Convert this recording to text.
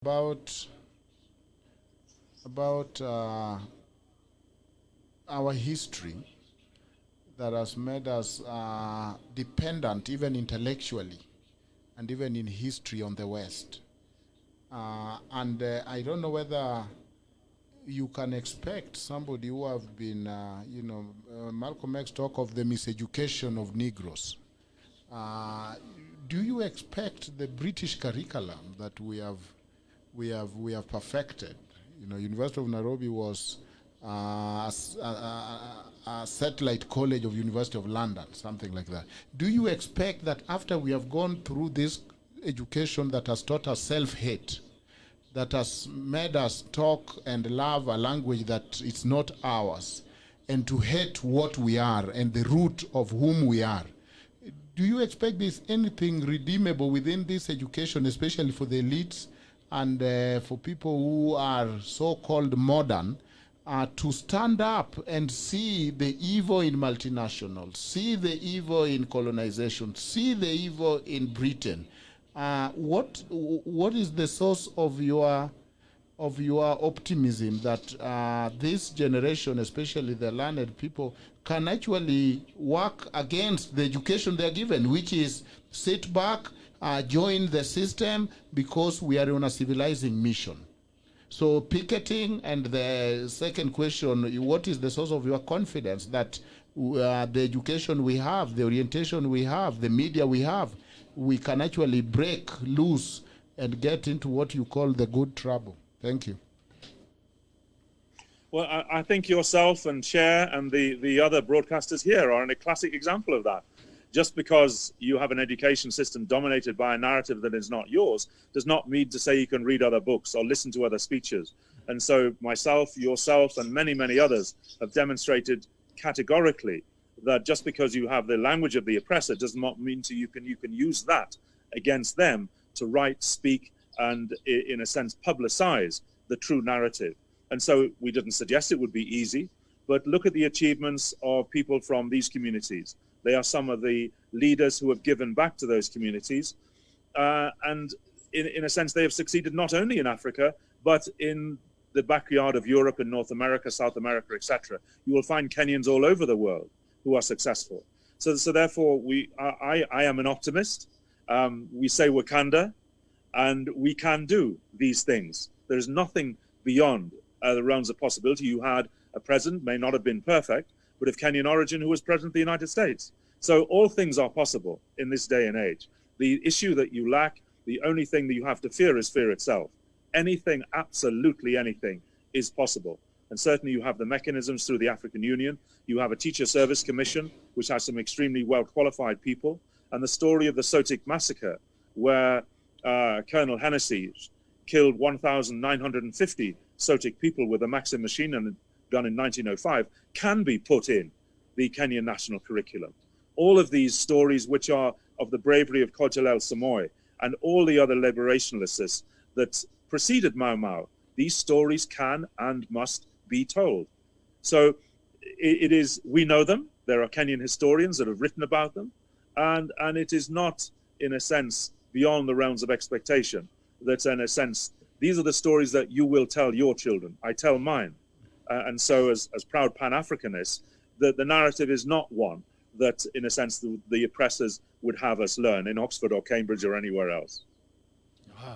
about our history that has made us dependent, even intellectually, and even in history, on the West. And I don't know whether you can expect somebody who have been, Malcolm X talk of the miseducation of Negroes. Do you expect the British curriculum that we have perfected? University of Nairobi was a satellite college of University of London, something like that. Do you expect that after we have gone through this education that has taught us self-hate, that has made us talk and love a language that it's not ours, and to hate what we are and the root of whom we are, do you expect there's anything redeemable within this education, especially for the elites and for people who are so-called modern, to stand up and see the evil in multinationals, see the evil in colonization, see the evil in Britain? What is the source of your optimism that this generation, especially the learned people, can actually work against the education they're given, which is sit back, join the system because we are on a civilizing mission? So picketing, and the second question, what is the source of your confidence that the education we have, the orientation we have, the media we have, we can actually break loose and get into what you call the good trouble? Thank you. Well, I think yourself and Chair and the other broadcasters here are a classic example of that. Just because you have an education system dominated by a narrative that is not yours does not mean to say you can read other books or listen to other speeches. And so myself, yourself, and many, many others have demonstrated categorically that just because you have the language of the oppressor does not mean you can use that against them to write, speak, and in a sense publicize the true narrative. And so we didn't suggest it would be easy, but look at the achievements of people from these communities. They are some of the leaders who have given back to those communities. And in a sense, they have succeeded not only in Africa, but in the backyard of Europe and North America, South America, etc. You will find Kenyans all over the world who are successful. So therefore, I am an optimist. We say Wakanda, and we can do these things. There is nothing beyond the realms of possibility. You had a president, may not have been perfect, but of Kenyan origin, who was president of the United States. So all things are possible in this day and age. The issue that you lack, the only thing that you have to fear is fear itself. Anything, absolutely anything, is possible. And certainly you have the mechanisms through the African Union. You have a teacher service commission, which has some extremely well-qualified people. And the story of the Sotik massacre, where Colonel Hennessy killed 1,950 Sotik people with a Maxim machine gun in 1905, can be put in the Kenyan national curriculum. All of these stories, which are of the bravery of Kojalel Samoy and all the other liberationalists that preceded Mau Mau, these stories can and must be told. So it is, we know them. There are Kenyan historians that have written about them. And it is not, in a sense, beyond the realms of expectation that, in a sense, these are the stories that you will tell your children. I tell mine. And so as proud Pan-Africanists, the narrative is not one that, in a sense, the oppressors would have us learn in Oxford or Cambridge or anywhere else.